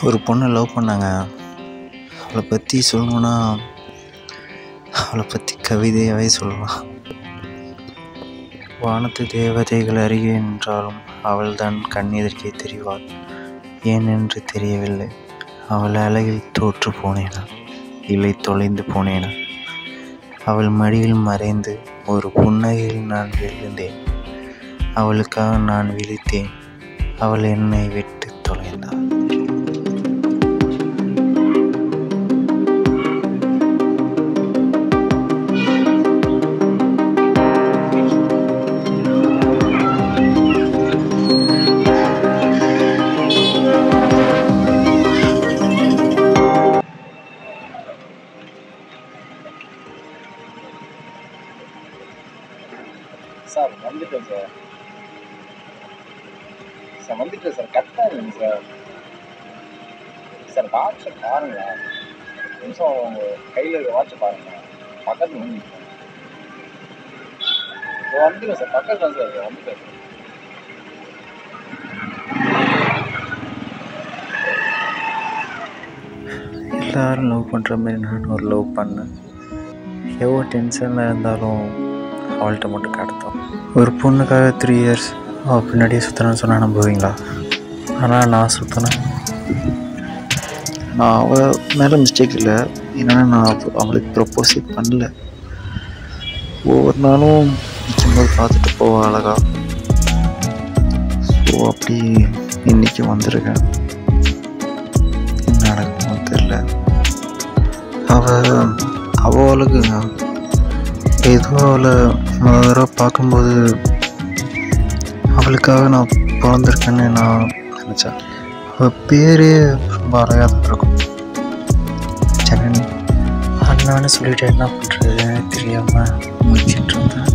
ஒரு பொண்ணை லவ் பண்ணாங்க. அவளை பற்றி சொல்லணுன்னா அவளை பற்றி கவிதையாகவே சொல்லலாம். வானத்து தேவதைகள் அருகே நின்றாலும் அவள் தான் கண்ணெதிர்க்கே தெரிவாள். ஏன் என்று தெரியவில்லை. அவள் அழகில் தோற்று போனேனா இல்லை தொலைந்து போனேனா? அவள் மடியில் மறைந்து ஒரு புன்னகையில் நான் விழுந்தேன். அவளுக்காக நான் விழித்தேன். அவள் என்னை விட்டு தொலைந்தாள். சார் வந்துட்டேன் சார். வந்துட்டேன் சார். கரெக்டாக இல்லைங்க சார். சார் வாட்சை பாருங்களேன். நிமிஷம் உங்கள் கையில் இருக்க வாட்சை பாருங்களேன். பக்கத்தில் வந்து வந்துடும் சார். பக்கத்தில் தான் சார் வந்துட்டேன் சார். எல்லாரும் லவ் பண்ணுற மாதிரி நான் ஒரு லவ் பண்ணேன். எவ்வளோ டென்ஷனில் இருந்தாலும் அவள்கிட்ட மட்டும் கடத்தோம். ஒரு பொண்ணுக்காக 3 years அவள் பின்னாடியே சுற்றினான்னு சொன்னால் நம்புவீங்களா? ஆனால் நான் சுற்றினேன். நான் அவள் மேலே மிஸ்டேக் இல்லை. என்னென்னா நான் அவளுக்கு ப்ரப்போஸே பண்ணல. ஒவ்வொரு நாளும் நிற்கும்போது பார்த்துட்டு போவா அழகா. ஸோ அப்படி இன்றைக்கி வந்திருக்கேன். என்ன நடக்குமோ தெரில. அவளுக்கு ஏதோ அவளை முதல் தடவை பார்க்கும்போது அவளுக்காக நான் பிறந்திருக்கேன்னு நான் நினச்சேன். அவள் பேரே ரொம்ப அழகாக இருக்கும். ஜனனி. அண்ணான்னு சொல்லிட்டு என்ன பண்ணுறது தெரியாமல் முடிச்சுட்டு இருந்தேன்.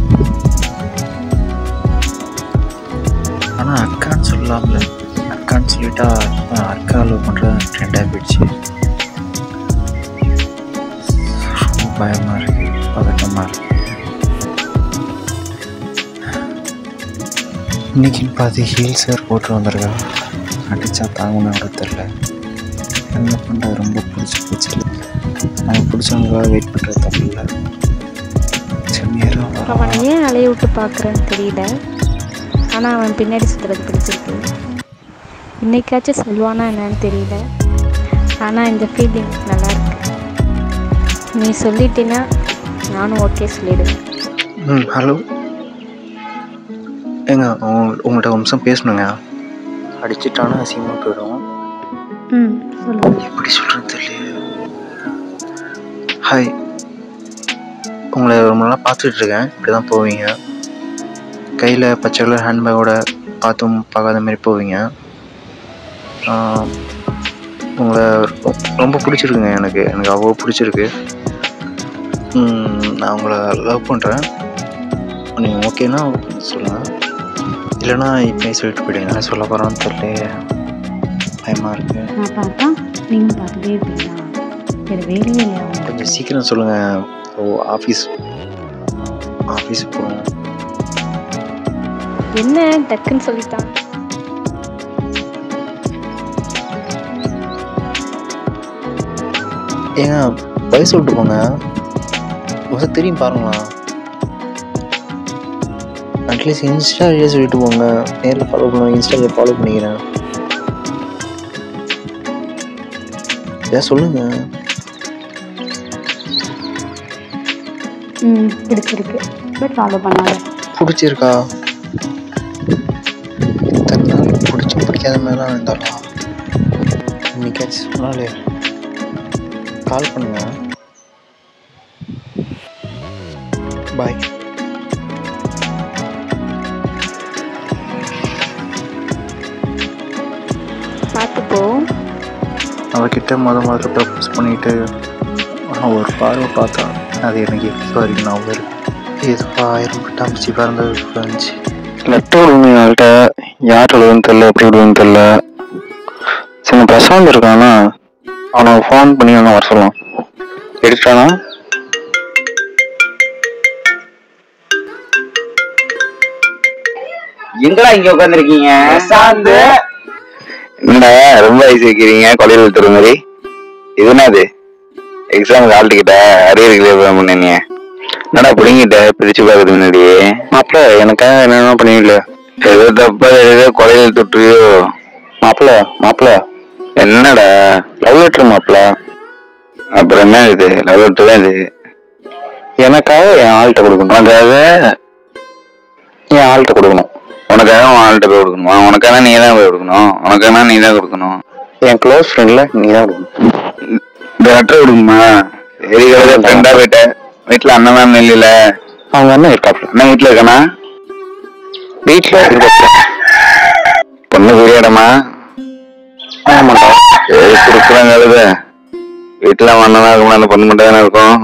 ஆனால் அக்கான்னு சொல்லலாம்ல. அக்கான்னு சொல்லிட்டா அக்கா லவ் பண்ணுறது ட்ரெண்டாக போயிடுச்சு. ரொம்ப பயமாக இருக்குது, பதட்டமாக இருக்குது. இன்றைக்கின்னு பார்த்து ஹீல்ஸ் வேறு போட்டு வந்திருக்கா. அடித்தா தாங்கன்னு கூட தெரில. என்ன பண்ணுறது, ரொம்ப பிடிச்சி போச்சு. நான் பிடிச்சவங்களாக வெயிட் பண்ணுறது தப்பு இல்லை. சரி நேரம் அவனை ஏன் அலைய விட்டு பார்க்குறேன்னு தெரியல. ஆனால் அவன் பின்னாடி சுற்றுறது பிடிச்சிருக்கு. இன்றைக்காச்சும் சொல்லுவானா என்னன்னு தெரியல. ஆனால் இந்த ஃபீலிங் நல்லாயிருக்கு. நீ சொல்லிட்டீன்னா நானும் ஓகே சொல்லிடுவேன். ஹலோ ஏங்க, உங்கள்கிட்ட ஒரு நிமிஷம் பேசணுங்க. அடிச்சிட்டானா அசிங்கமாக போயிடும். சொல்லுங்கள். எப்படி சொல்கிறது தெரியல. ஹாய், உங்களை ரொம்ப நாளாக பார்த்துட்ருக்கேன். இப்படி தான் போவீங்க. கையில் பச்சை கலர் ஹேண்ட்பேக்கோட பார்த்தும் பார்க்காத மாதிரி போவீங்க. உங்களை ரொம்ப பிடிச்சிருக்குங்க. எனக்கு அவ்வளோ பிடிச்சிருக்கு. நான் உங்களை லவ் பண்ணுறேன். நீங்கள் ஓகேன்னா சொல்லுங்கள். இல்லைனா இப்போ சொல்லிட்டு போயிடுங்க. நான் சொல்ல போகிறோன்னு தெரியல, பயமாக இருக்குது. நான் பார்த்தா நீங்கள் பார்த்துட்டே இருப்பீங்களா? வேறு வேலையே இல்லையா? கொஞ்சம் சீக்கிரம் சொல்லுங்கள். ஆஃபீஸ் போகணும். என்ன டக்குன்னு சொல்லிட்டான்? ஏங்க வயசு விட்டு போங்க. கொஞ்சம் தெரியும் பாருங்களா. அட்லீஸ்ட் இன்ஸ்டாலேயே சொல்லிட்டு போங்க. நேரில் ஃபாலோ பண்ணுவேன். இன்ஸ்டாவில் ஃபாலோ பண்ணிக்கிறேன். ஏன் சொல்லுங்க. பிடிச்சிருக்கு, பட் ஃபாலோ பண்ணாத. பிடிச்சிருக்கா? இத்தனை நாள் பிடிக்காத மாதிரி தான் இருந்தாலும் இன்னைக்காச்சும் சொன்னாலே கால் பண்ணுங்க. பாய். பார்த்துப்போ. அவகிட்ட முதல்ல ப்ரப்போஸ் பண்ணிவிட்டு ஒரு பார்வை பார்த்தா அது எனக்கு இப்போ வரைக்கும் நான் ஏதோ 1000 பட்டாம்பூச்சி பறந்தது இருந்துச்சு. லெட்டர் விடுங்க அவள்கிட்ட. யார் எழுதுன்னு தெரில, எப்படி விடுன்னு தெரில. சரி பிரசாந்த் இருக்கானா, அவனை ஃபோன் பண்ணி அவனை வர சொல்லலாம். எடுத்தானா? எங்கடா இங்க உட்காந்துருக்கீங்க? என்னடா ரொம்ப ஐஸ் வைக்கிறீங்க கொலையில் ஊத்துற மாதிரி? இது என்னது? எக்ஸாமுக்கு ஹால் டிக்கெட்டா? அரியர் கிளியர் பண்ணீங்க? என்னடா பிடிங்கிட்ட பிரிச்சு பாக்குறது முன்னாடியே? மாப்பிள்ள எனக்காக என்னென்ன பண்ணீங்கள? ஏதோ தப்பா ஏதோ கொலையில் தொட்டுறியோ? மாப்பிள்ள என்னடா லவ் லெட்டர் மாப்பிள்ள? அப்புறம் என்ன இது? லவ் லெட்டர் தான் இது. எனக்காக என் ஆள்கிட்ட கொடுக்கணும். அதுக்காக என் ஆள்கிட்ட கொடுக்கணும். உனக்காக உன் ஆள்கிட்ட போய் கொடுக்கணுமா? உனக்கான நீ தான் போய் கொடுக்கணும். உனக்கான நீ தான் கொடுக்கணும். என் க்ளோஸ் ஃப்ரெண்ட்ல நீ தான் கொடுக்கணும். இந்த லெட்டர் கொடுக்குமா? சரி கழுத ஃப்ரெண்டா போயிட்டேன். வீட்டுல அண்ணன் இல்ல. அவங்க அண்ணன் இருக்காப்ல. அண்ணன் வீட்டுல இருக்கானா? வீட்டுல இருக்க பொண்ணு புரியாடமா? ஆமாண்டா. சரி கொடுக்குறாங்க கழுத. வீட்டுல அண்ணனா இருக்குமா? அந்த பொண்ணு மட்டும் தானே இருக்கும்.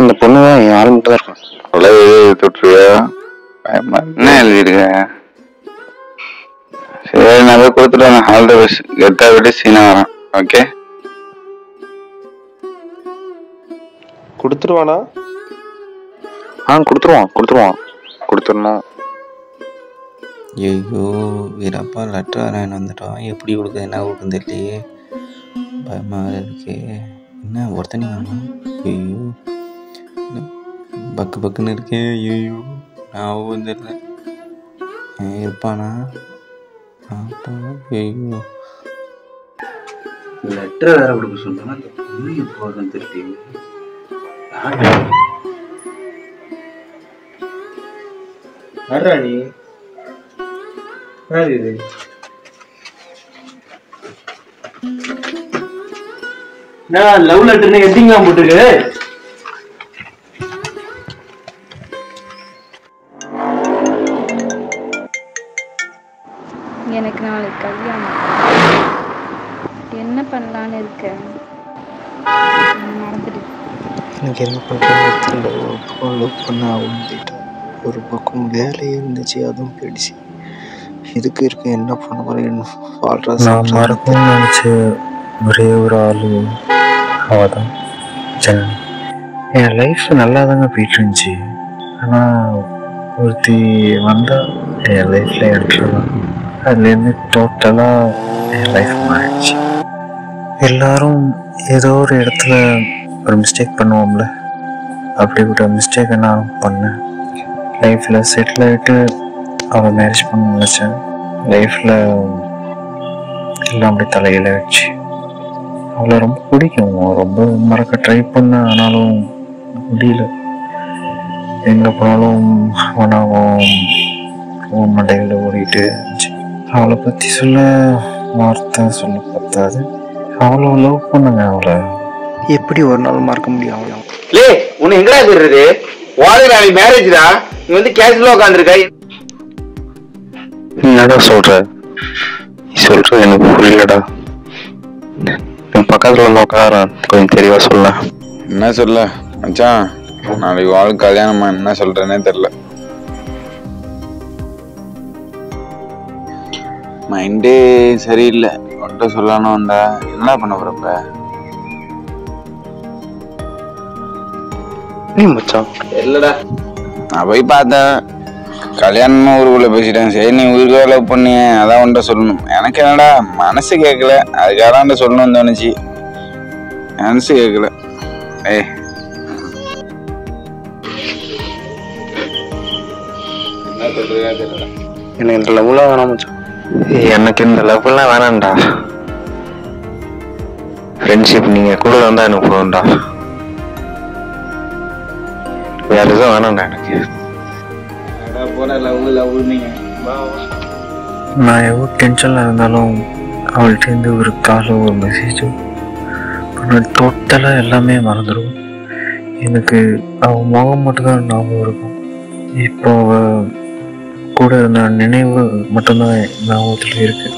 அந்த பொண்ணு தான் என் ஆள் மட்டும் தான் இருக்கும். அவ்வளவு தொற்றுவியா? என்ன எழுதிருக்க? சரி நான் போய் கொடுத்துட்டு ஆல் தி பெஸ்ட். கெத்தா விட்டு சீனா வரேன். ஓகே கொடுத்துருவானா? கொடுத்துடணும். ஐயோ வீரப்பா லெட்டர் வரேன் வந்துட்டோம். எப்படி கொடுக்குது என்ன கொடுக்குன்னு தெரியலையே. பயமாக இருக்கு. என்ன ஒருத்தனி வேணும்? ஐயோ பக்குன்னு இருக்கேன். ஐயோ நான் தெரியல இருப்பானா? ஐயோ லெட்டர் வேற கொடுக்க சொன்னா அந்த பொண்ணு போகுதுன்னு தெரியல. நீ இது நான் லவ் லெட்டர்னு ஹெட்டிங்லாம் போட்டுருக்கு. எனக்கு நாளைக்கு கல்யாணம். என்ன பண்ணலான்னு இருக்கேன்? மறந்துடு. எனக்கு என்ன பண்ணுறது தெரியல. ஒரு பக்கம் லவ் பண்ண வந்துட்டேன். ஒரு பக்கம் வேலை இருந்துச்சு, அதுவும் போயிடுச்சு. இதுக்கு இருக்க என்ன பண்ண போறேன்னு நான் மறக்கணும்னு நினச்ச ஒரே ஒரு ஆள் அவள் தான் ஜனனி. என் லைஃப் நல்லா தாங்க போயிட்டு இருந்துச்சு. ஆனால் ஒருத்தி வந்தால் என் லைஃப்பில் எடுத்துருவான். அதுலேருந்து டோட்டலாக என் லைஃப் மாறிடுச்சு. எல்லாரும் ஏதோ ஒரு இடத்துல ஒரு மிஸ்டேக் பண்ணுவோம்ல, அப்படி ஒரு மிஸ்டேக்கை நான் பண்ணேன். லைஃப்பில் செட்டில் ஆகிட்டு அவளை மேரேஜ் பண்ண நினச்சேன். லைஃப்பில் எல்லாம் அப்படி தலையில் வச்சு அவளை ரொம்ப பிடிக்கும். ரொம்ப மறக்க ட்ரை பண்ணேன், ஆனாலும் முடியல. எங்கே போனாலும் அவனாவும் மண்டையில் ஓடிட்டு இருந்துச்சு. அவளை பற்றி சொல்ல வார்த்தை சொல்ல பத்தாது. அவளை லவ் பண்ணுங்க. அவளை எப்படி ஒரு நாள் மறக்க முடியும்? அவளை லே உன்னை எங்கடா போடுறது? வாடகை நாளைக்கு மேரேஜ்டா. நீ வந்து கேஷுவலா உட்காந்துருக்க. என்னடா சொல்ற? எனக்கு புரியலடா. என் பக்கத்துல வந்து உட்காரான். கொஞ்சம் தெளிவா சொல்ல. என்ன சொல்ல மச்சான்? நாளைக்கு வாழ்க்கை கல்யாணமா? என்ன சொல்றேன்னே தெரியல. மைண்டே சரியில்லை. ஒட்ட சொல்லணும் வந்தா என்ன பண்ண போறப்ப? நீ மச்சான் இல்லடா. நான் போய் பார்த்தேன். கல்யாணமா ஊருக்குள்ள பேசிட்டேன். சரி நீ ஊருக்குள்ள லவ் பண்ணிய அதான் உன்ட்ட சொல்லணும். எனக்கு என்னடா மனசு கேட்கல. அதுக்காக சொல்லணும்னு தோணுச்சு. மனசு கேட்கல. என்ன சொல்றதா தெரியல. எனக்கு இந்த லவ்லாம் வேணாம் மச்சான். எனக்கு இந்த லவ்லாம் வேணாம்டா. ஃப்ரெண்ட்ஷிப் நீங்க கூட வந்தா எனக்கு போதும்டா. வேற எதுவும் வேணாம்டா எனக்கு. நான் எவ்வளோ டென்ஷனில் இருந்தாலும் அவள்கிட்டேருந்து ஒரு காலோ ஒரு மெசேஜோ டோட்டலாக எல்லாமே மறந்துடும். எனக்கு அவள் முகம் மட்டும்தான் ஞாபகம் இருக்கும். இப்போ அவள் கூட இருந்த நினைவு மட்டும்தான் ஞாபகத்தில் இருக்குது.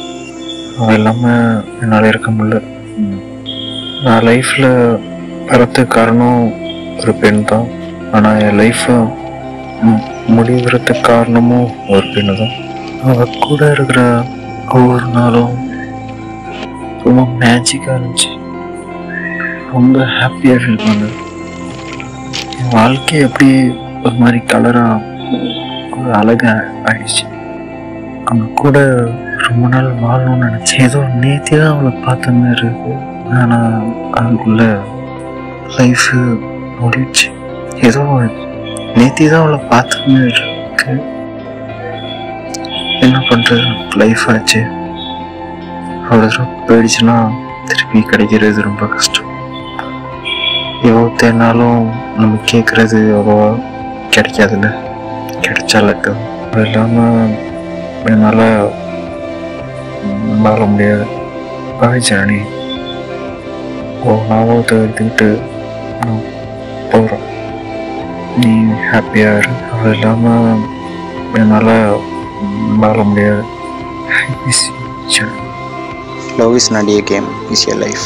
அவள் இல்லாமல் என்னால் இருக்க முடியல. நான் லைஃப்பில் வரத்துக்கு காரணம் ஒரு பெண் தான். ஆனால் என் லைஃப்பை முடிவுறதுக்கு காரணமும் ஒரு பெண்ணு தான். அவள் கூட இருக்கிற ஒவ்வொரு நாளும் ரொம்ப மேஜிக்காக இருந்துச்சு. ரொம்ப ஹாப்பியாக ஃபீல் பண்ணேன். என் வாழ்க்கை எப்படி ஒரு மாதிரி கலராக ஒரு அழகாக ஆயிடுச்சு. அவங்க கூட ரொம்ப நாள் வாழணும்னு நினச்சேன். ஏதோ நேற்று தான் அவளை பார்த்த மாதிரி இருக்கு. ஆனால் அதுக்குள்ள லைஃபு ஓடிடுச்சு. ஏதோ நேற்று தான் அவளை பார்த்த மாதிரி இருக்கு. என்ன பண்ணுறது, லைஃப் ஆச்சு. அவ்வளோ தூரம் போயிடுச்சுன்னா திருப்பி கிடைக்கிறது ரொம்ப கஷ்டம். எவ்வளோ தேடினாலும் நம்ம கேட்குறது அவ்வளோவா கிடைக்காதுல்ல. கிடைச்சால அது இல்லாமல் என்னால் வாழ முடியாது. பாய் ஜானி, ஞாபகத்தை எடுத்துக்கிட்டு நான் போகிறோம். நீ ஹாப்பியாக இரு. அது இல்லாமல் என்னால் வாழ முடியாது. Love is not a game, it's your life.